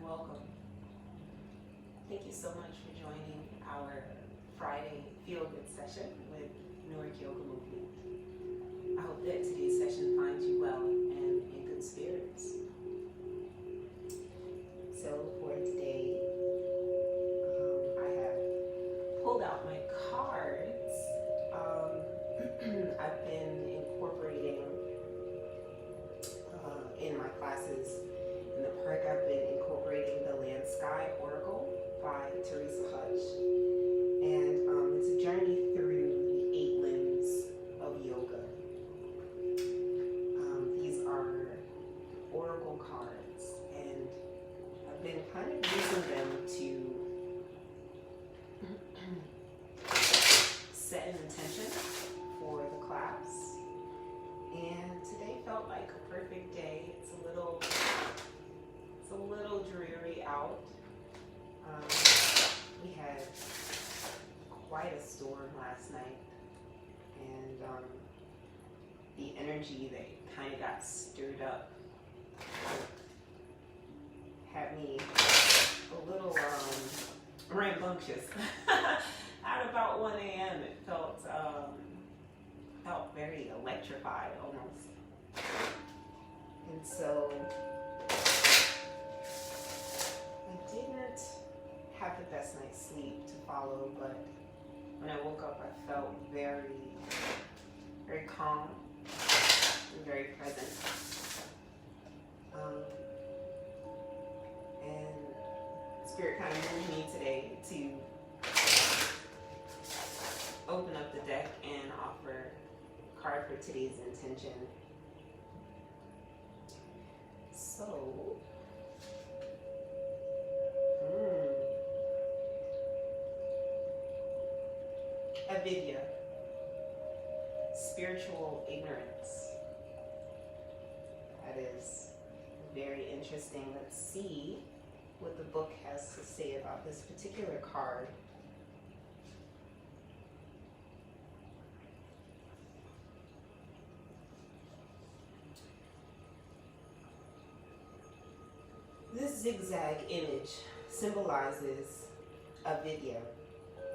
welcome. Thank you so much for joining our Friday feel-good session with Newark Yoga Movement. I hope that today's session finds you well and in good spirits. So for today, I have pulled out my cards. I've been incorporating in my classes in the park, I've been incorporating the Land Sky Oracle by Teresa Hutch. And it's a journey through the 8 limbs of yoga. These are oracle cards, and I've been kind of using them to set an intention for the class. And today felt like a perfect day. It's a little dreary out. We had quite a storm last night, and the energy that kind of got stirred up had me a little rambunctious. At about 1 a.m. it felt very electrified almost. And so I didn't have the best night's sleep to follow, but when I woke up I felt very, very calm and very present. And Spirit kind of moved me today to open up the deck and offer a card for today's intention. So, avidya, spiritual ignorance. That is very interesting. Let's see what the book has to say about this particular card. This zigzag image symbolizes avidya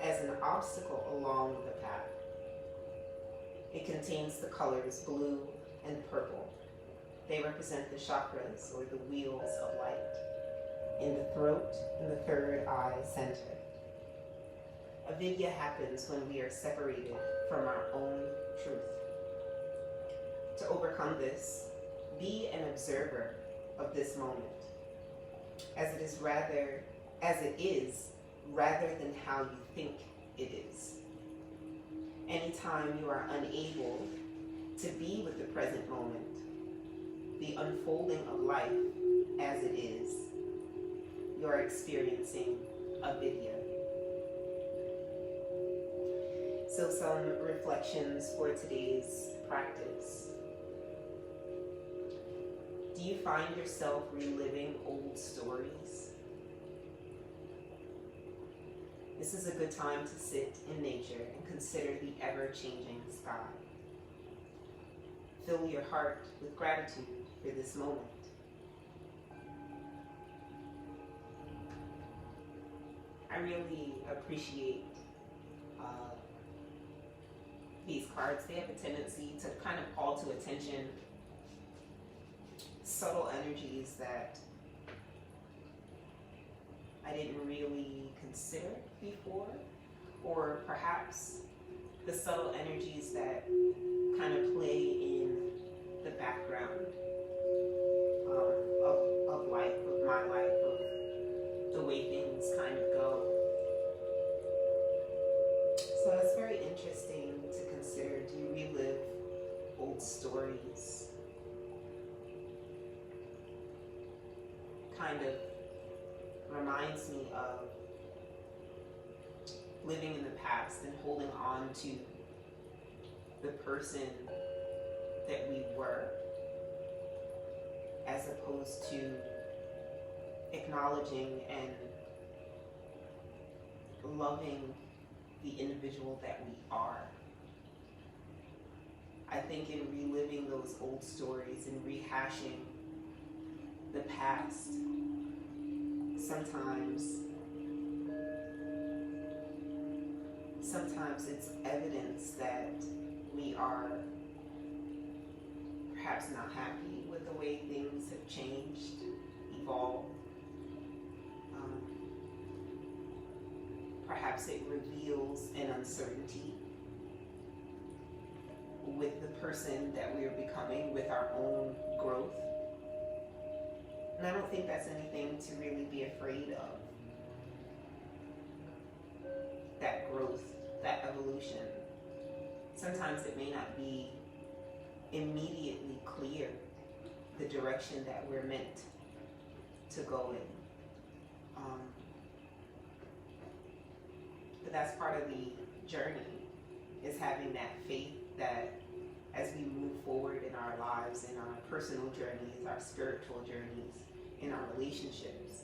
as an obstacle along the path. It contains the colors blue and purple. They represent the chakras, or the wheels of light, in the throat and the third eye center. Avidya happens when we are separated from our own truth. To overcome this, be an observer of this moment, as it is rather than how you think it is. Anytime you are unable to be with the present moment, the unfolding of life as it is, you are experiencing avidya. So some reflections for today's practice. Do you find yourself reliving old stories? This is a good time to sit in nature and consider the ever-changing sky. Fill your heart with gratitude for this moment. I really appreciate these cards. They have a tendency to kind of call to attention subtle energies that I didn't really consider before, or perhaps the subtle energies that kind of play in the background of life, of my life, of the way things kind of go. So it's very interesting to consider. Do you relive old stories? Kind of reminds me of living in the past and holding on to the person that we were, as opposed to acknowledging and loving the individual that we are. I think in reliving those old stories and rehashing the past, sometimes it's evidence that we are perhaps not happy with the way things have changed, evolved. Perhaps it reveals an uncertainty with the person that we are becoming, with our own growth. And I don't think that's anything to really be afraid of. That growth, that evolution. Sometimes it may not be immediately clear the direction that we're meant to go in. But that's part of the journey, is having that faith that as we move forward in our lives, in our personal journeys, our spiritual journeys, in our relationships,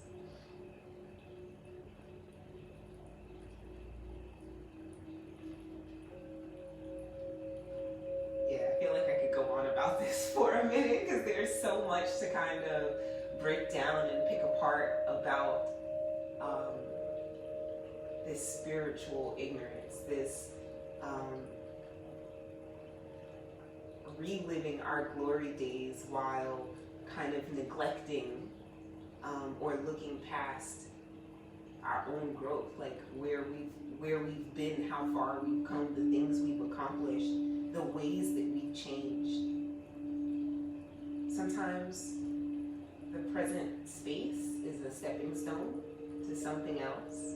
I feel like I could go on about this for a minute because there's so much to kind of break down and pick apart about this spiritual ignorance, this reliving our glory days while kind of neglecting or looking past our own growth, like where we've been, how far we've come, the things we've accomplished, the ways that we've changed. Sometimes the present space is a stepping stone to something else.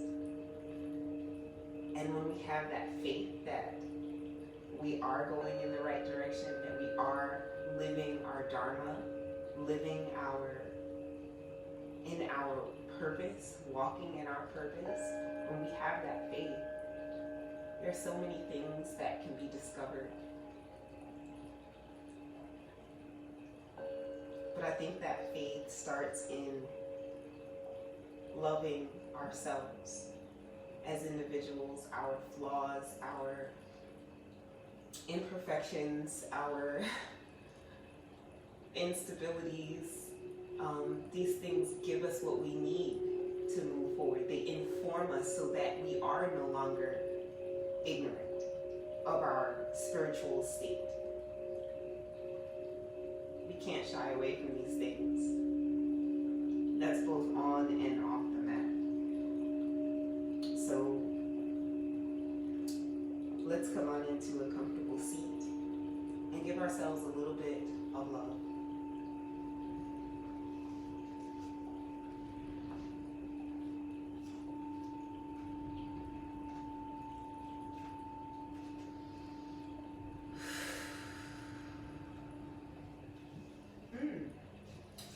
And when we have that faith that we are going in the right direction, that we are living our dharma, living in our purpose, walking in our purpose, when we have that faith, there are so many things that can be discovered. But I think that faith starts in loving ourselves as individuals, our flaws, our imperfections, our instabilities. These things give us what we need to move forward. They inform us so that we are no longer ignorant of our spiritual state. We can't shy away from these things. That's both on and off the mat. So let's come on into a comfortable seat and give ourselves a little bit of love.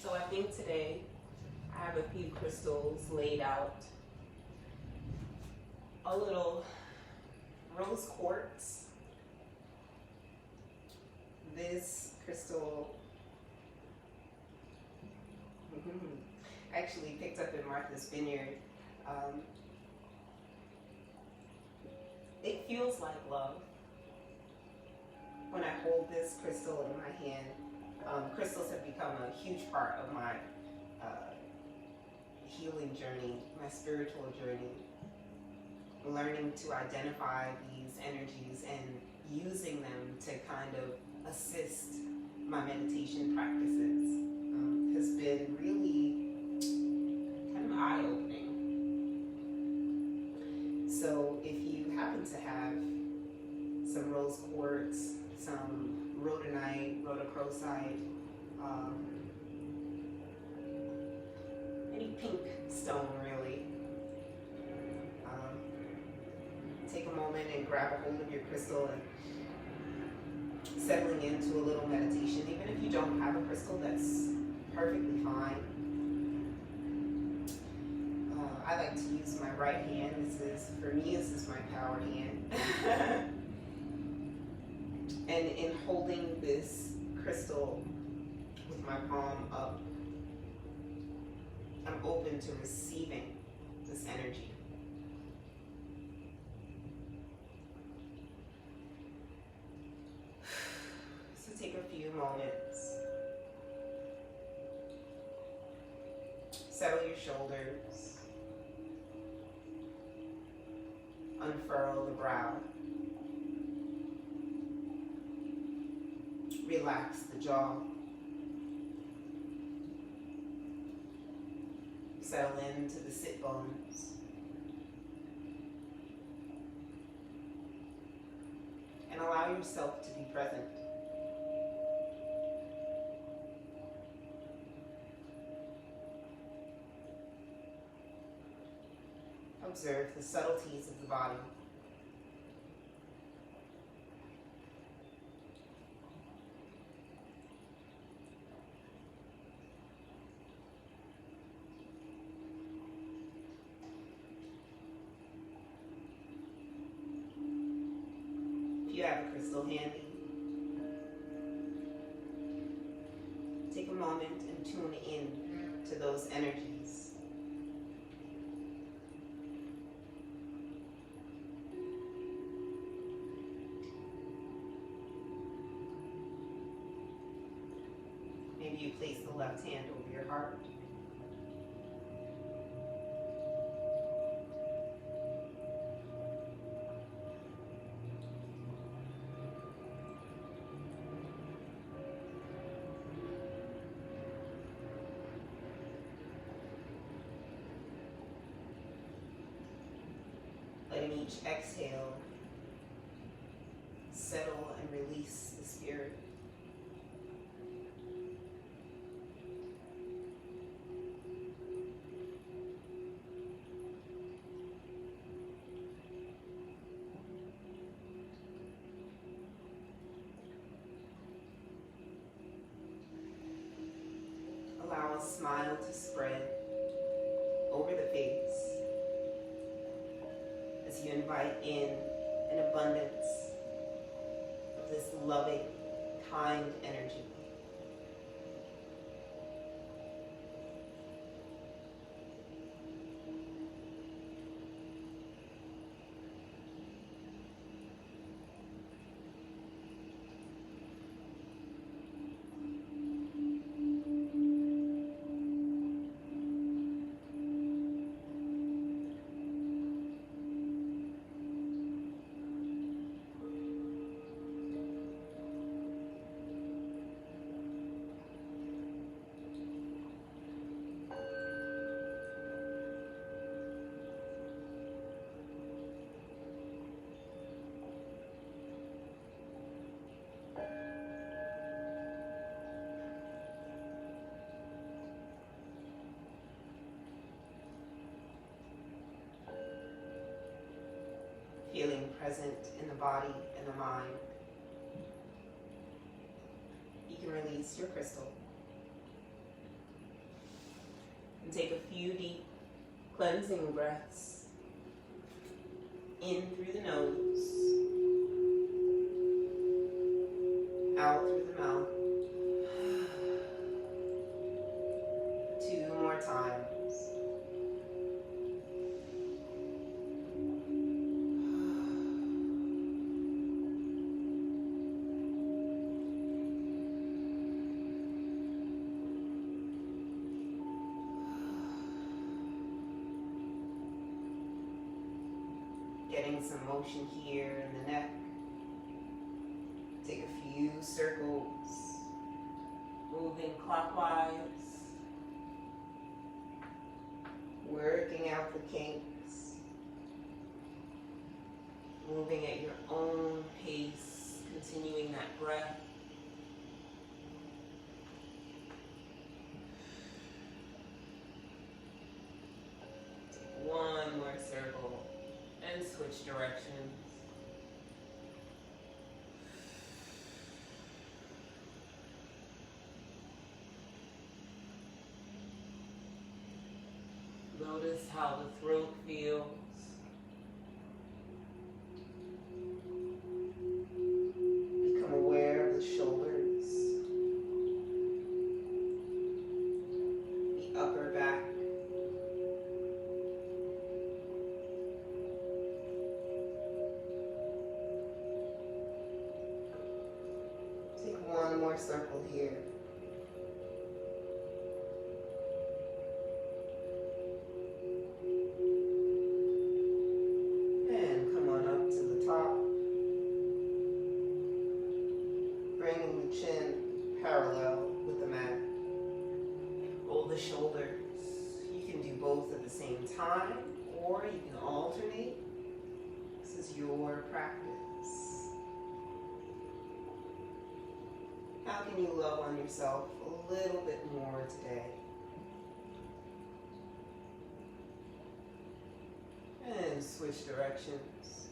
So I think today I have a few crystals laid out. A little rose quartz. This crystal actually picked up in Martha's Vineyard. It feels like love when I hold this crystal in my hand. Crystals have become a huge part of my healing journey, my spiritual journey. Learning to identify these energies and using them to kind of assist my meditation practices has been really kind of eye-opening. So if you happen to have some rose quartz, some rhodonite, rhodochrosite, any pink stone really, take a moment and grab a hold of your crystal and settling into a little meditation. Even if you don't have a crystal, that's perfectly fine. I like to use my right hand. For me, this is my power hand. And in holding this crystal with my palm up, I'm open to receiving this energy. So take a few moments. Settle your shoulders. Unfurl the brow. Relax the jaw. Settle into the sit bones. And allow yourself to be present. Observe the subtleties of the body. If you have a crystal handy, take a moment and tune in to those energies. Maybe you place the left hand over your heart. Letting each exhale settle and release the spirit. Allow a smile to spread over the face as you invite in an abundance of this loving, kind energy. Feeling present in the body and the mind. You can release your crystal and take a few deep cleansing breaths in through the nose, out through the mouth. 2 more times. Getting some motion here in the neck. Take a few circles, moving clockwise, working out the kinks, moving at your own pace, continuing that breath. Take 1 more circle. And switch directions. Notice how the throat feels. Become aware of the shoulders, the upper back. Take 1 more circle here. the shoulders. You can do both at the same time, or you can alternate. This is your practice. How can you love on yourself a little bit more today? And switch directions.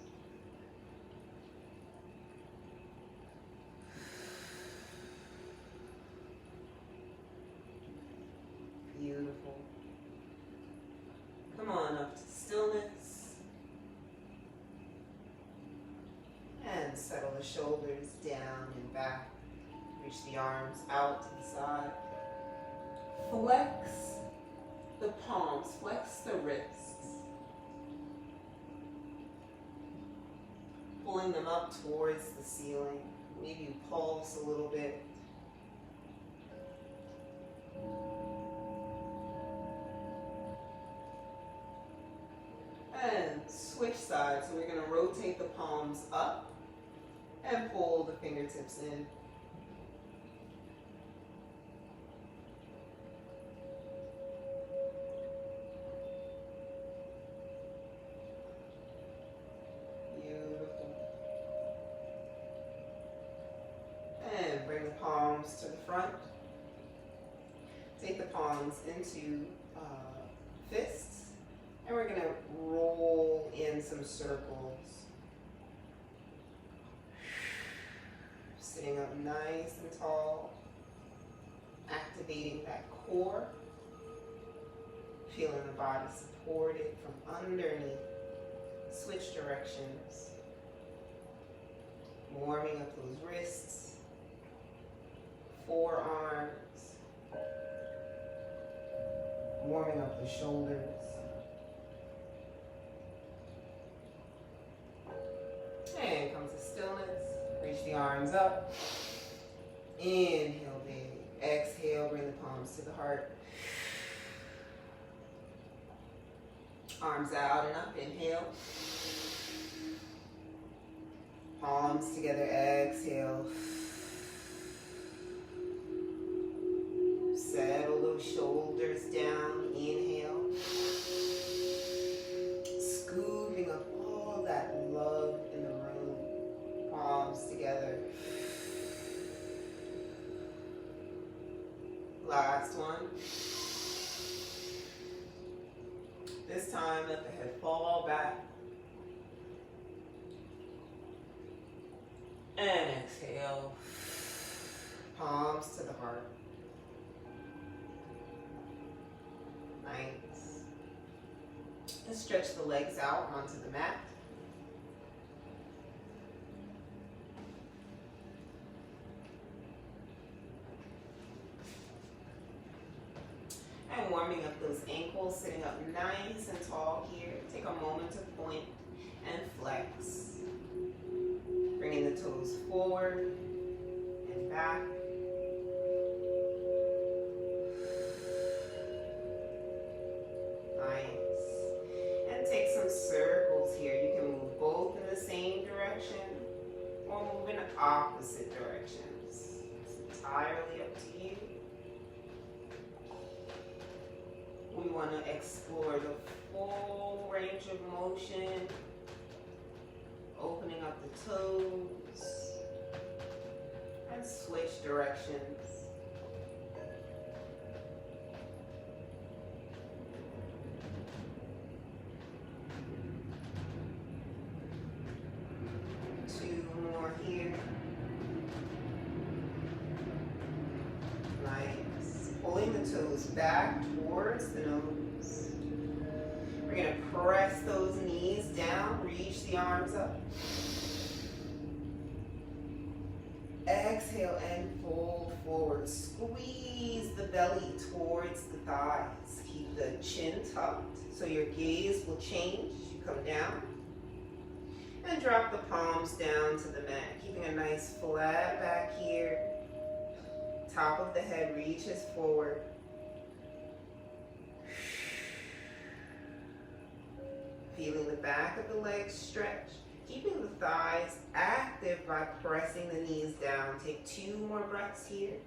Beautiful. Come on up to stillness. And settle the shoulders down and back. Reach the arms out to the side. Flex the palms, flex the wrists. Pulling them up towards the ceiling. Maybe you pulse a little bit. And switch sides. So we're going to rotate the palms up and pull the fingertips in. To the front. Take the palms into fists, and we're going to roll in some circles. Sitting up nice and tall, activating that core, feeling the body supported from underneath. Switch directions, warming up those wrists. Forearms, warming up the shoulders. And come to stillness. Reach the arms up. Inhale, big. Exhale, bring the palms to the heart. Arms out and up. Inhale. Palms together. Exhale. Settle those shoulders down. Inhale. Scooping up all that love in the room. Palms together. Last one. This time, let the head fall back. And exhale. Palms to the heart. Nice. Let's stretch the legs out onto the mat. And warming up those ankles, sitting up nice and tall here. Take a moment to point and flex. Bringing the toes forward and back. Circles here. You can move both in the same direction or move in opposite directions. It's entirely up to you. We want to explore the full range of motion, opening up the toes, and switch directions. Here. Nice. Pulling the toes back towards the nose. We're going to press those knees down, reach the arms up. Exhale and fold forward. Squeeze the belly towards the thighs. Keep the chin tucked so your gaze will change as you come down. And drop the palms down to the mat, keeping a nice flat back here. Top of the head reaches forward. Feeling the back of the legs stretch, keeping the thighs active by pressing the knees down. Take 2 more breaths here.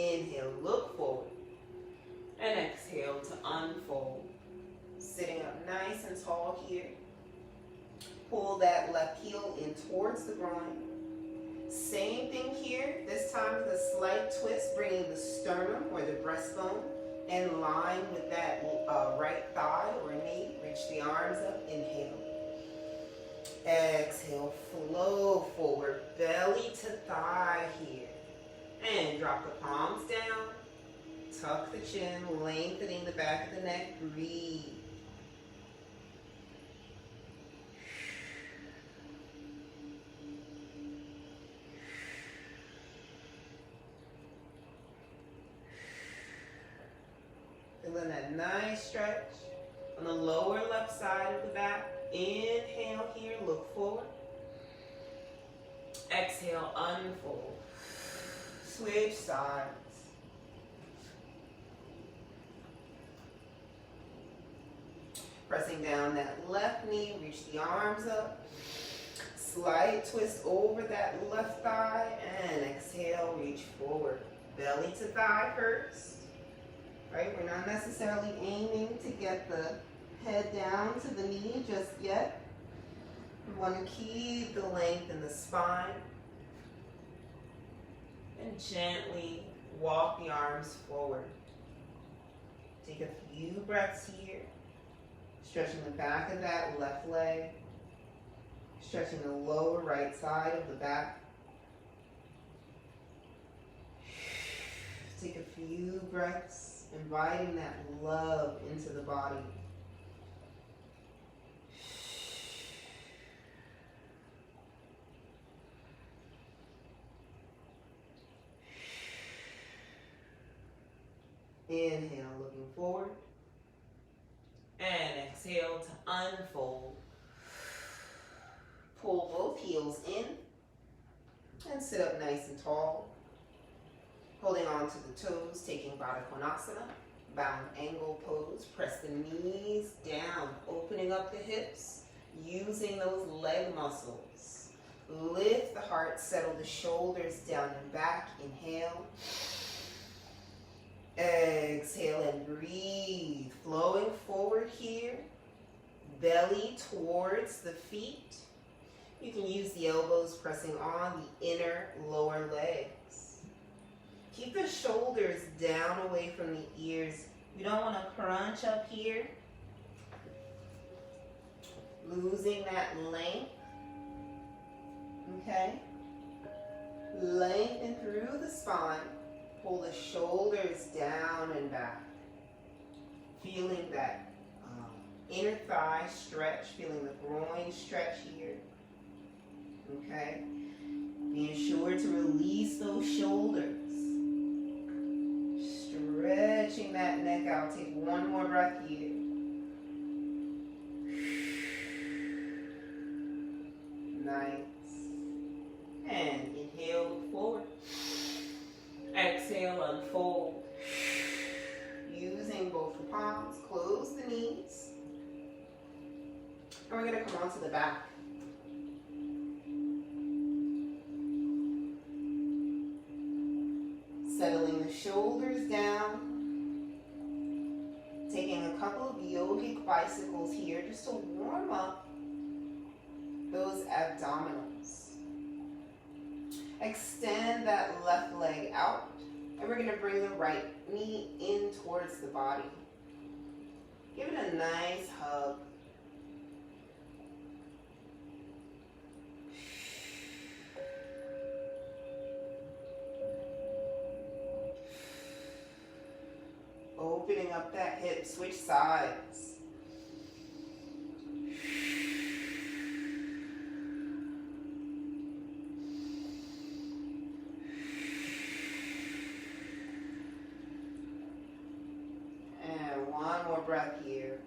Inhale, look forward. And exhale to unfold. Sitting up nice and tall here. Pull that left heel in towards the groin. Same thing here, this time with a slight twist, bringing the sternum or the breastbone in line with that right thigh or knee. Reach the arms up, inhale. Exhale, flow forward, belly to thigh here. And drop the palms down. Tuck the chin, lengthening the back of the neck. Breathe. Feeling that nice stretch on the lower left side of the back. Inhale here, look forward. Exhale, unfold. Switch sides. Pressing down that left knee, reach the arms up. Slight twist over that left thigh and exhale, reach forward. Belly to thigh first. Right? We're not necessarily aiming to get the head down to the knee just yet. We want to keep the length in the spine. And gently walk the arms forward. Take a few breaths here. Stretching the back of that left leg. Stretching the lower right side of the back. Take a few breaths, inviting that love into the body. Inhale, looking forward. And exhale to unfold. Pull both heels in. And sit up nice and tall. Holding on to the toes, taking Baddha Konasana. Bound angle pose. Press the knees down, opening up the hips. Using those leg muscles. Lift the heart, settle the shoulders down and back. Inhale. Exhale and breathe. Flowing forward here. Belly towards the feet. You can use the elbows pressing on the inner lower legs. Keep the shoulders down away from the ears. You don't want to crunch up here. Losing that length. Okay? Lengthen through the spine. Pull the shoulders down and back. Feeling that inner thigh stretch. Feeling the groin stretch here. Okay? Being sure to release those shoulders. Stretching that neck out. Take one more breath here. Nice. And inhale, look forward. Exhale, unfold. Using both the palms, close the knees. And we're going to come onto the back. Settling the shoulders down. Taking a couple of yogic bicycles here just to warm up those abdominals. Extend that left leg out. And we're going to bring the right knee in towards the body. Give it a nice hug. Opening up that hip, switch sides. And one more breath here.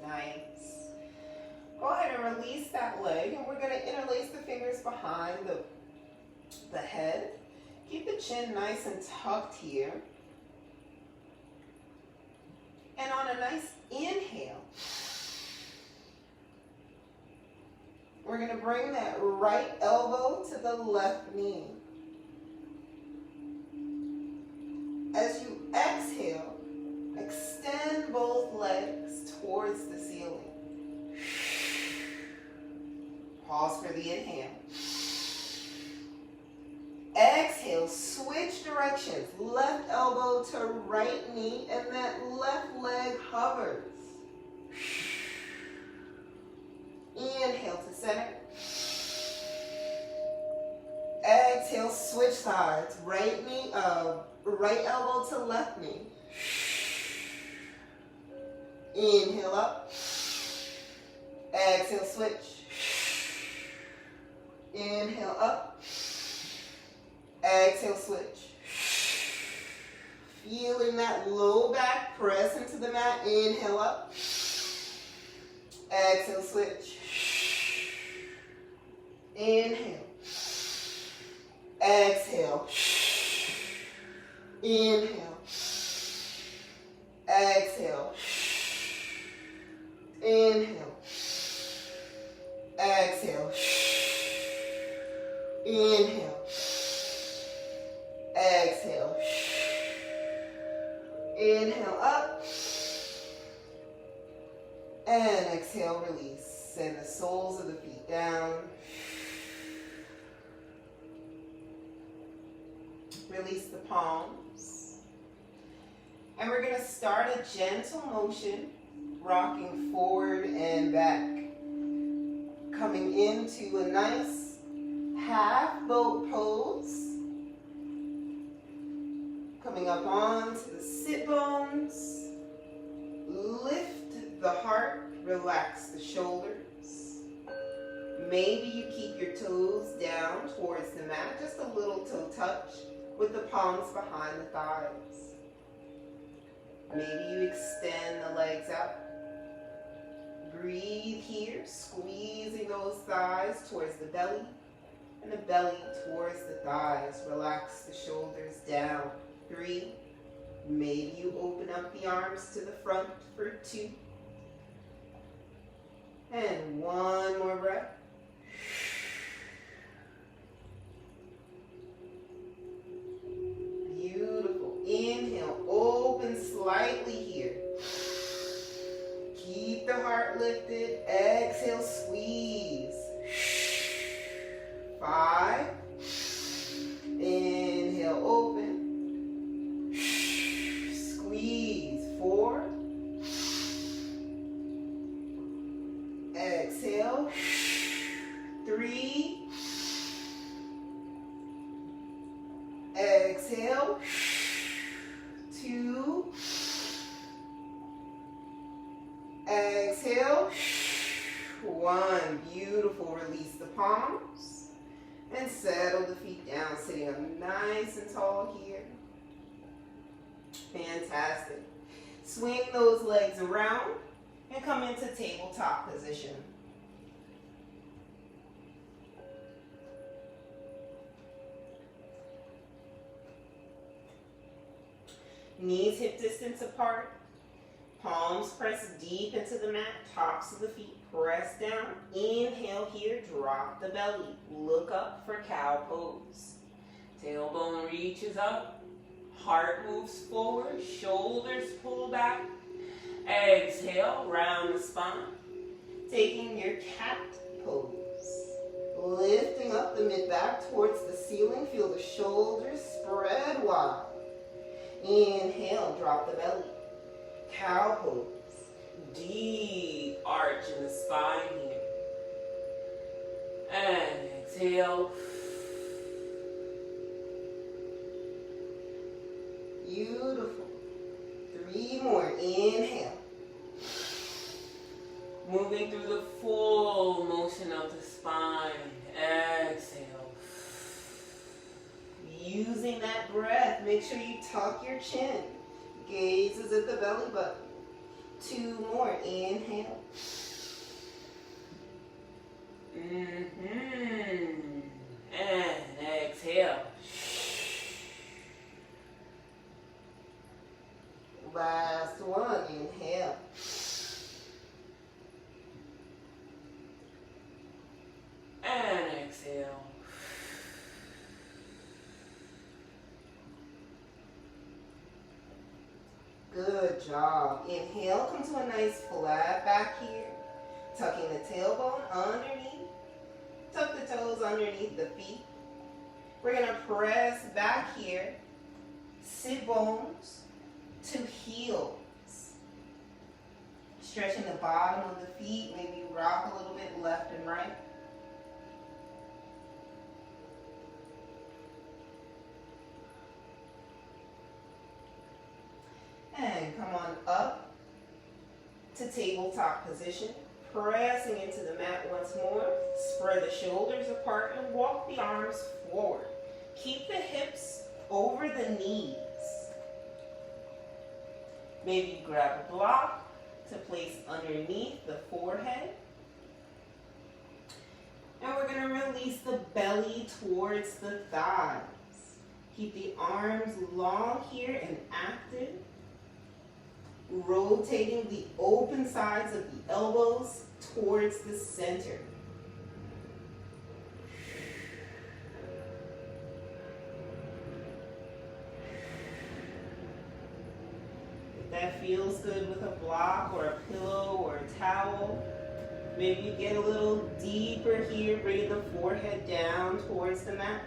Nice. Go ahead and release that leg, and we're going to interlace the fingers behind the head. Keep the chin nice and tucked here. And on a nice inhale, going to bring that right elbow to the left knee. As you exhale, extend both legs towards the ceiling. Pause for the inhale. Exhale, switch directions. Left elbow to right knee, and that left leg hovers. Inhale to center. Exhale, switch sides. Right elbow to left knee. Inhale up. Exhale, switch. Inhale up. Exhale, switch. Feeling that low back press into the mat. Inhale up. Exhale, switch. Inhale. Exhale. Inhale. Exhale. Inhale. Exhale. Inhale. Exhale. Inhale up. And exhale, release. Send the soles of the feet down. Release the palms. And we're going to start a gentle motion, rocking forward and back. Coming into a nice half boat pose. Coming up onto the sit bones. Lift the heart, relax the shoulders. Maybe you keep your toes down towards the mat, just a little toe touch with the palms behind the thighs. Maybe you extend the legs out. Breathe here, squeezing those thighs towards the belly and the belly towards the thighs. Relax the shoulders down. 3. Maybe you open up the arms to the front for 2. And 1 more breath. Beautiful. Inhale, open slightly here. Keep the heart lifted. Exhale, squeeze. 5. Inhale, open. Squeeze. 4. Exhale. 3. Exhale. 2. Exhale. 1. Beautiful. Release the palms and settle the feet down, sitting up nice and tall here. Fantastic. Swing those legs around and come into tabletop position. Knees hip distance apart. Palms press deep into the mat. Tops of the feet press down. Inhale here, drop the belly. Look up for cow pose. Tailbone reaches up. Heart moves forward. Shoulders pull back. Exhale, round the spine. Taking your cat pose. Lifting up the mid-back towards the ceiling. Feel the shoulders spread wide. Inhale, drop the belly. Cow pose. Deep arch in the spine here. And exhale. Beautiful. 3 more. Inhale. Moving through the full motion of the spine. Exhale. Using that breath, make sure you tuck your chin. Gazes at the belly button. 2 more. Inhale. And exhale. Last one. Inhale. Good job. Inhale, come to a nice flat back here. Tucking the tailbone underneath. Tuck the toes underneath the feet. We're going to press back here. Sit bones to heels. Stretching the bottom of the feet. Maybe rock a little bit left and right. And come on up to tabletop position. Pressing into the mat once more. Spread the shoulders apart and walk the arms forward. Keep the hips over the knees. Maybe you grab a block to place underneath the forehead. And we're going to release the belly towards the thighs. Keep the arms long here and active. Rotating the open sides of the elbows towards the center. If that feels good with a block or a pillow or a towel, maybe you get a little deeper here, bringing the forehead down towards the mat.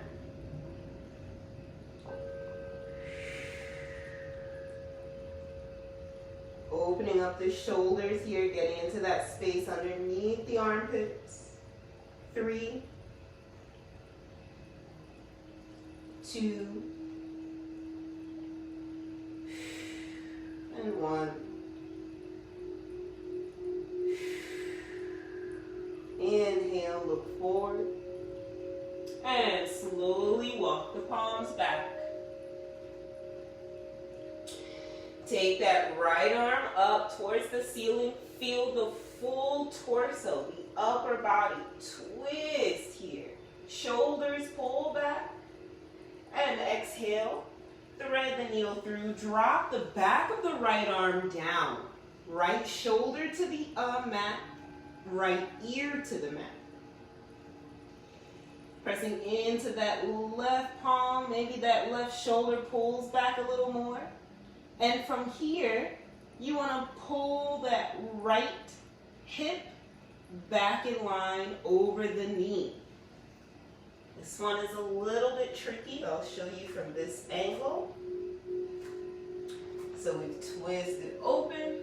Opening up the shoulders here, getting into that space underneath the armpits. 3, 2, and 1. Inhale, look forward. And slowly walk the palms back. Take that right arm up towards the ceiling. Feel the full torso, the upper body. Twist here. Shoulders pull back. And exhale. Thread the needle through. Drop the back of the right arm down. Right shoulder to the mat. Right ear to the mat. Pressing into that left palm. Maybe that left shoulder pulls back a little more. And from here, you want to pull that right hip back in line over the knee. This one is a little bit tricky. I'll show you from this angle. So we've twisted open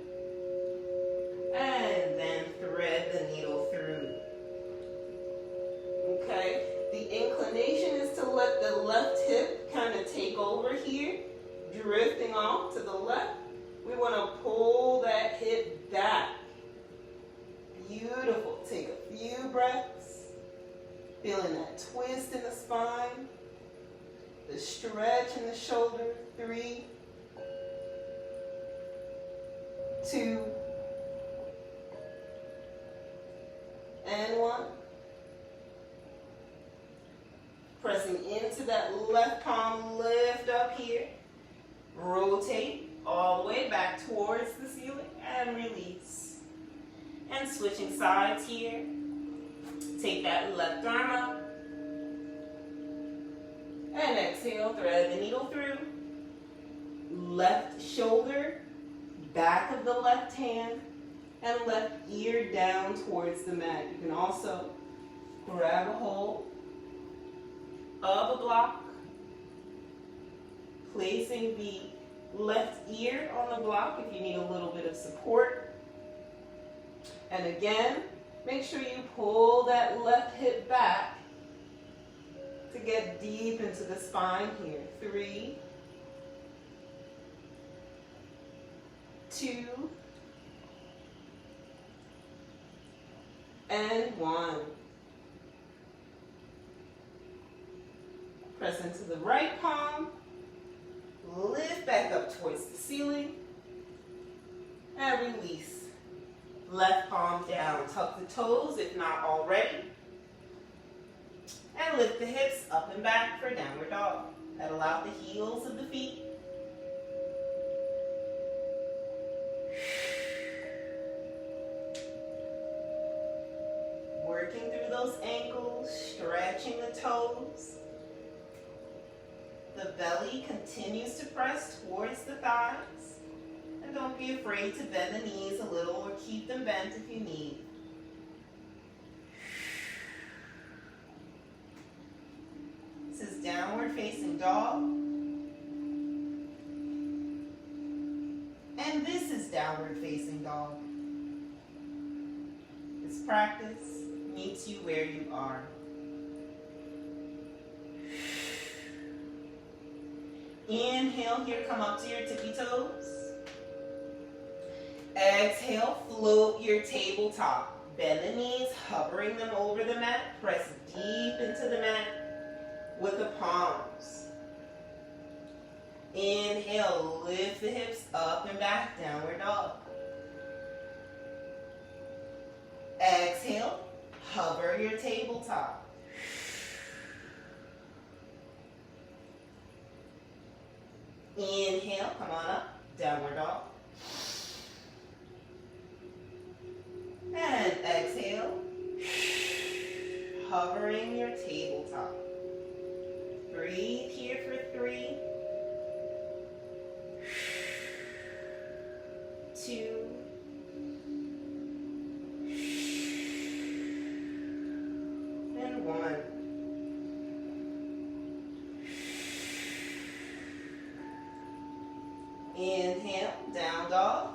and then thread the needle through. Okay, the inclination is to let the left hip kind of take over here. Drifting off to the left, we want to pull that hip back. Beautiful. Take a few breaths. Feeling that twist in the spine, the stretch in the shoulder. 3, 2, and 1. Pressing into that left palm, lift up here. Rotate all the way back towards the ceiling and release. And switching sides here. Take that left arm up. And exhale, thread the needle through. Left shoulder, back of the left hand, and left ear down towards the mat. You can also grab a hold of a block. Placing the left ear on the block if you need a little bit of support. And again, make sure you pull that left hip back to get deep into the spine here. 3, 2, and 1. Press into the right palm. Lift back up towards the ceiling and release. Left palm down. Tuck the toes if not already. And lift the hips up and back for downward dog. Pedal out the heels of the feet. Working through those ankles, stretching the toes. The belly continues to press towards the thighs. don't be afraid to bend the knees a little or keep them bent if you need. This is downward facing dog. And this is downward facing dog. This practice meets you where you are. Inhale here, come up to your tippy toes. Exhale, float your tabletop. Bend the knees, hovering them over the mat. Press deep into the mat with the palms. Inhale, lift the hips up and back, downward dog. Exhale, hover your tabletop. Inhale, come on up, downward dog. And exhale, hovering your tabletop. Breathe here for 3, 2, and 1. Inhale, down dog.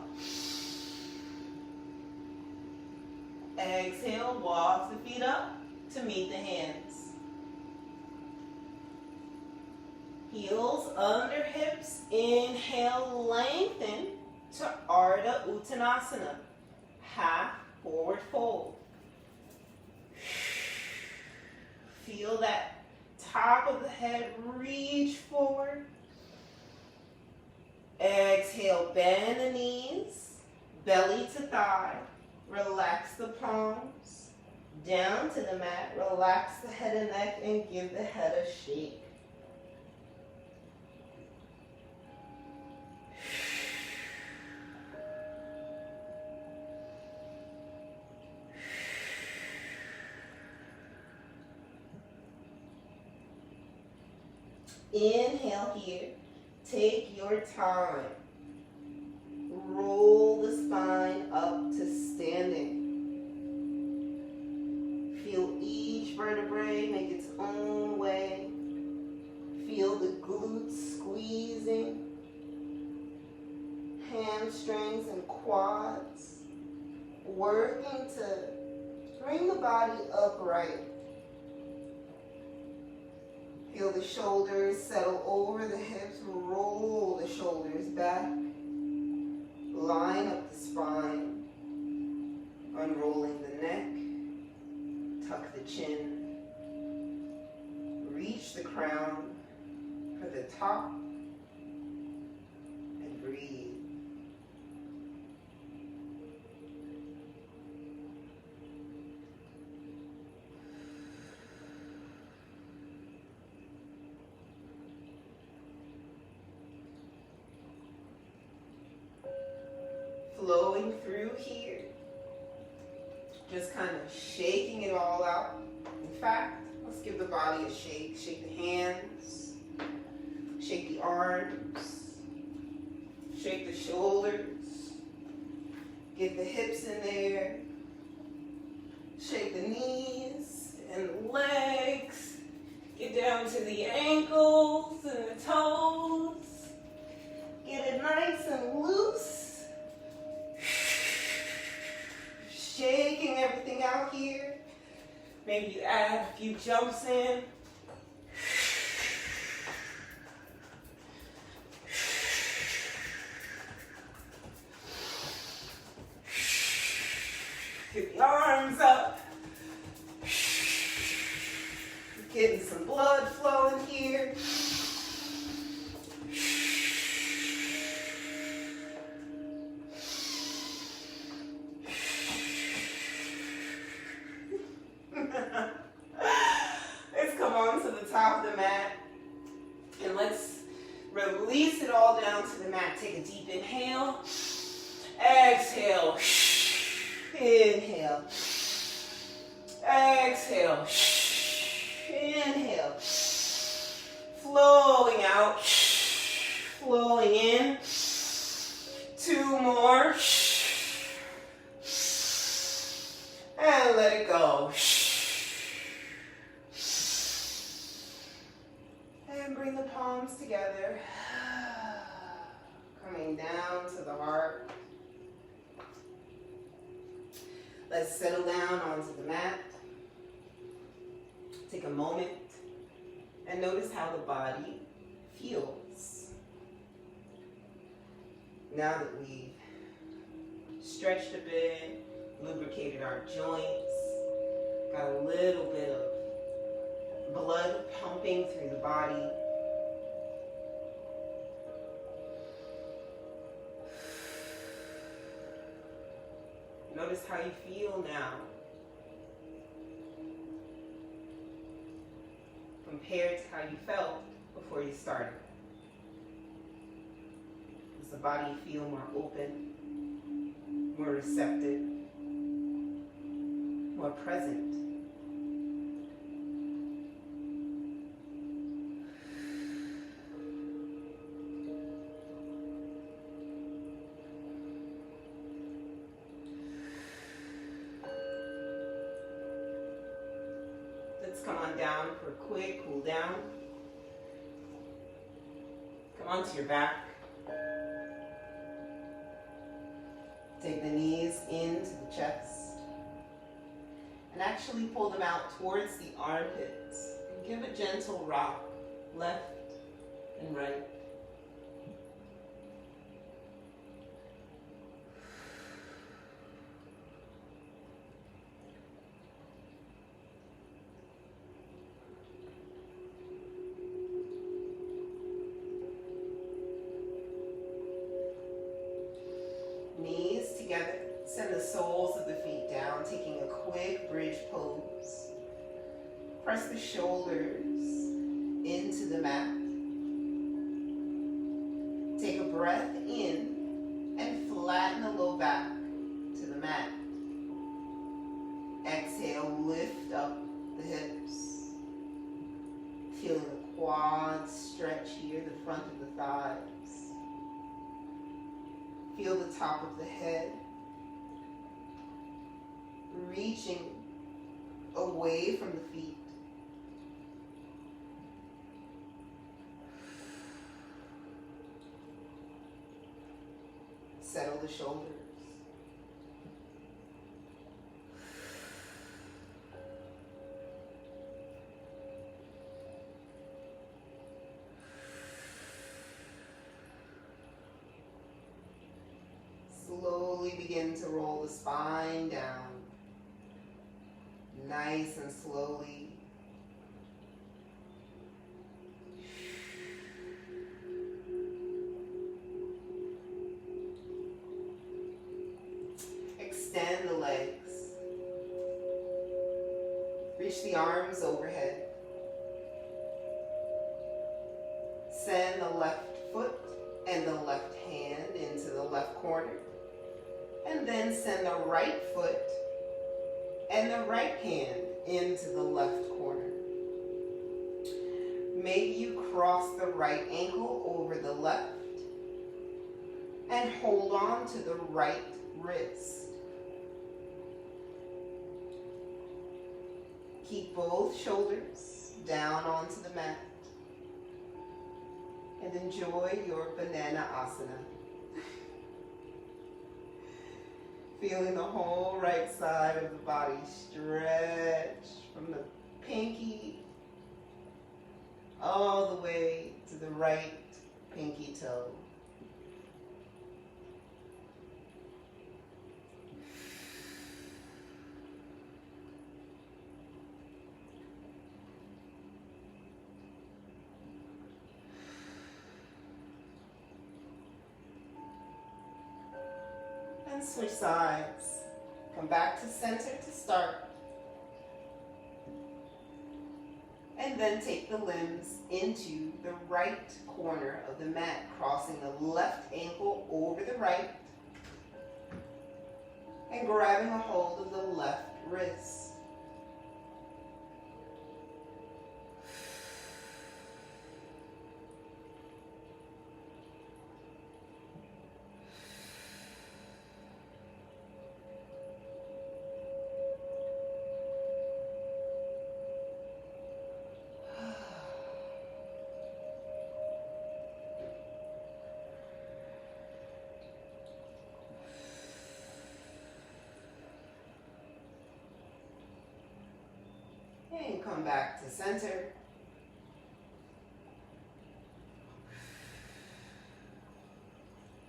Exhale, walk the feet up to meet the hands. Heels under hips. Inhale, lengthen to Ardha Uttanasana. Half forward fold. Feel that top of the head reach forward. Exhale, bend the knees, belly to thigh. Relax the palms. Down to the mat. Relax the head and neck and give the head a shake. Inhale here. Take your time. Roll the spine up to standing. Feel each vertebrae make its own way. Feel the glutes squeezing. Hamstrings and quads. Working to bring the body upright. Feel the shoulders settle over the hips. Roll the shoulders back. Line up the spine. Unrolling the neck. Tuck the chin. Reach the crown for the top. And breathe. Flowing through here, just kind of shaking it all out. In fact, let's give the body a shake. Shake the hands, shake the arms, shake the shoulders, get the hips in there, shake the knees and the legs, get down to the ankles and the toes, get it nice and loose. Shaking everything out here. Maybe you add a few jumps in. Get the arms up. Getting some blood flowing here. Let's come on to the top of the mat and let's release it all down to the mat. Take a deep inhale. Exhale. Inhale. Exhale. Inhale. Flowing out. Flowing in. 2 And bring the palms together. Coming down to the heart. Let's settle down onto the mat. Take a moment and notice how the body feels. Now that we've stretched a bit, lubricated our joints, got a little bit of blood pumping through the body. Notice how you feel now compared to how you felt before you started. Does the body feel more open, more receptive, more present? Let's come on down for a quick cool down. Come onto your back. Take the knees into the chest. And actually pull them out towards the armpits. And give a gentle rock, left and right. Knees together, send the soles of the feet down, taking a quick bridge pose. Press the shoulders into the mat. Take a breath in and flatten the low back to the mat. Exhale, lift up the hips. Feeling the quads stretch here, the front of the thighs. Feel the top of the head, reaching away from the feet. Settle the shoulders. Slowly begin to roll the spine down. Nice and slowly. Extend the legs. Reach the arms overhead. Send the left foot and the left hand into the left corner. And then send the right foot and the right hand into the left corner. Maybe you cross the right ankle over the left and hold on to the right wrist. Keep both shoulders down onto the mat and enjoy your banana asana. Feeling the whole right side of the body stretch from the pinky all the way to the right pinky toe. And switch sides. Come back to center to start. And then take the limbs into the right corner of the mat, crossing the left ankle over the right and grabbing a hold of the left wrist. come back to center.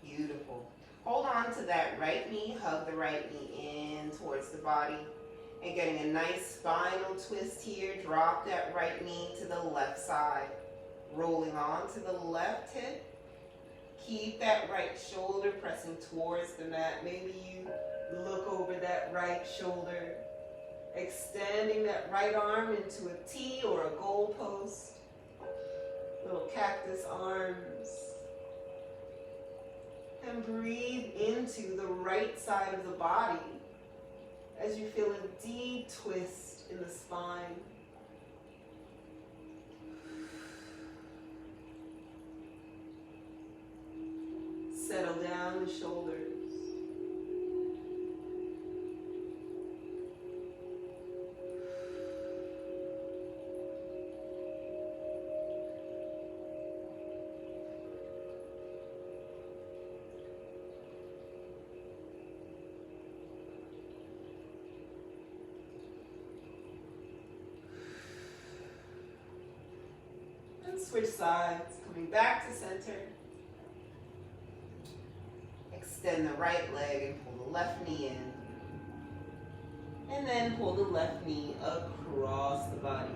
Beautiful. Hold on to that right knee. Hug the right knee in towards the body. And getting a nice spinal twist here. Drop that right knee to the left side. Rolling on to the left hip. Keep that right shoulder pressing towards the mat. Maybe you look over that right shoulder. Extending that right arm into a T or a goal post. Little cactus arms. And breathe into the right side of the body as you feel a deep twist in the spine. Settle down the shoulders. Switch sides, coming back to center. Extend the right leg and pull the left knee in. And then pull the left knee across the body.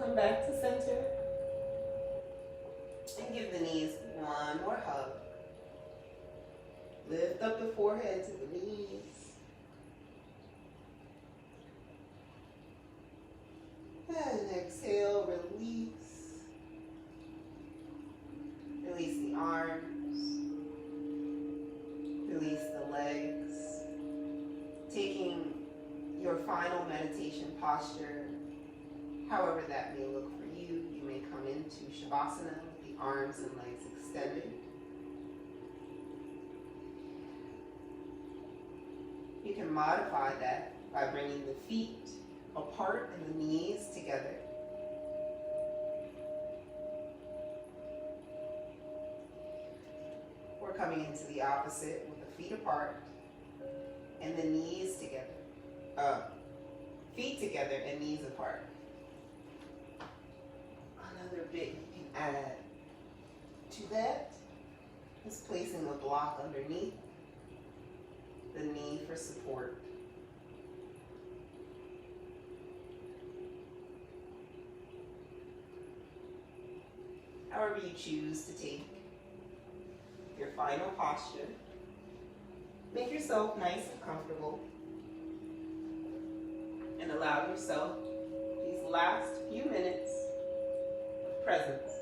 Come back to center and give the knees one more hug. Lift up the forehead to the knees. And exhale, release. Release the arms. Release the legs. Taking your final meditation posture, however that may look for you. You may come into Shavasana with the arms and legs extended. You can modify that by bringing the feet apart and the knees together. We're coming into the opposite with the feet apart and the knees together. Feet together and knees apart. Another bit you can add to that is placing a block underneath the knee for support. However you choose to take your final posture, make yourself nice and comfortable and allow yourself these last few minutes of presence.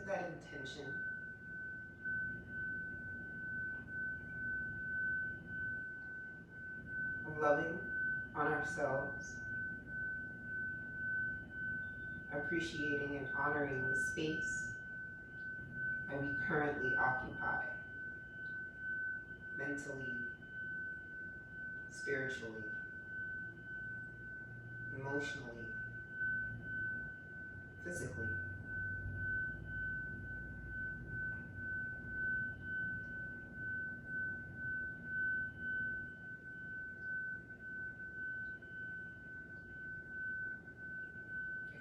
Set that intention. Of loving on ourselves, appreciating and honoring the space that we currently occupy, mentally, spiritually, emotionally, physically.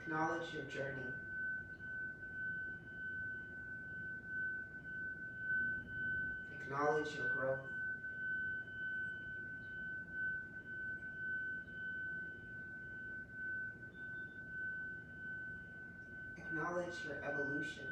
Acknowledge your journey. Acknowledge your growth. Acknowledge your evolution.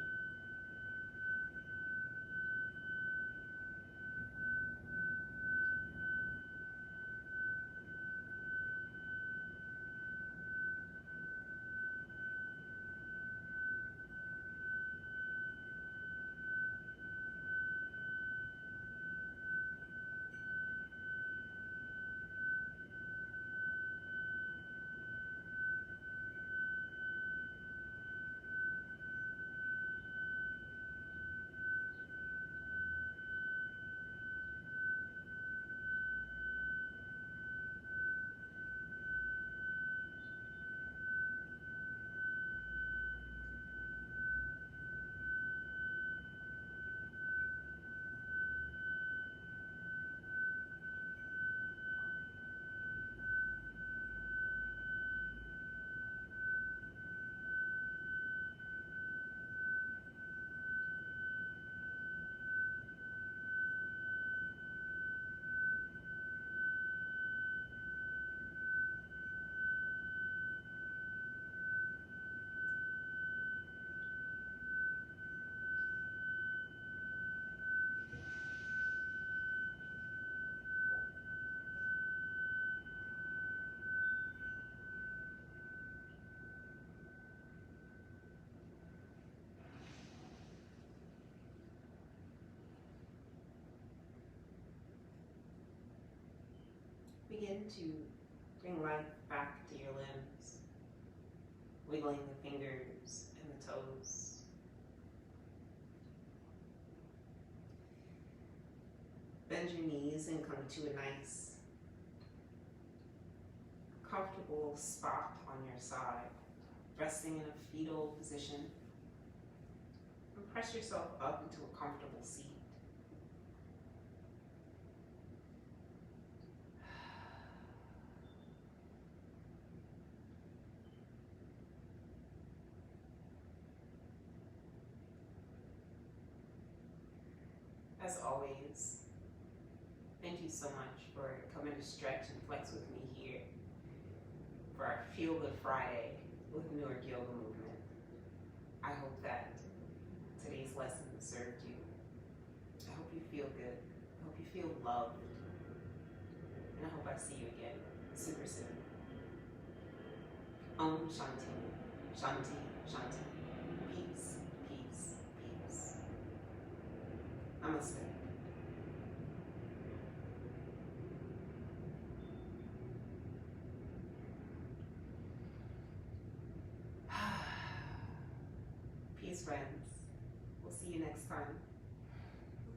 Begin to bring life back to your limbs, wiggling the fingers and the toes. Bend your knees and come to a nice, comfortable spot on your side, resting in a fetal position. And press yourself up into a comfortable seat. As always, thank you so much for coming to stretch and flex with me here for our Feel Good Friday with Newark Yoga Movement. I hope that today's lesson served you. I hope you feel good. I hope you feel loved. And I hope I see you again super soon. Om Shanti, Shanti, Shanti. Peace, peace, peace. Namaste. Peace, friends. We'll see you next time.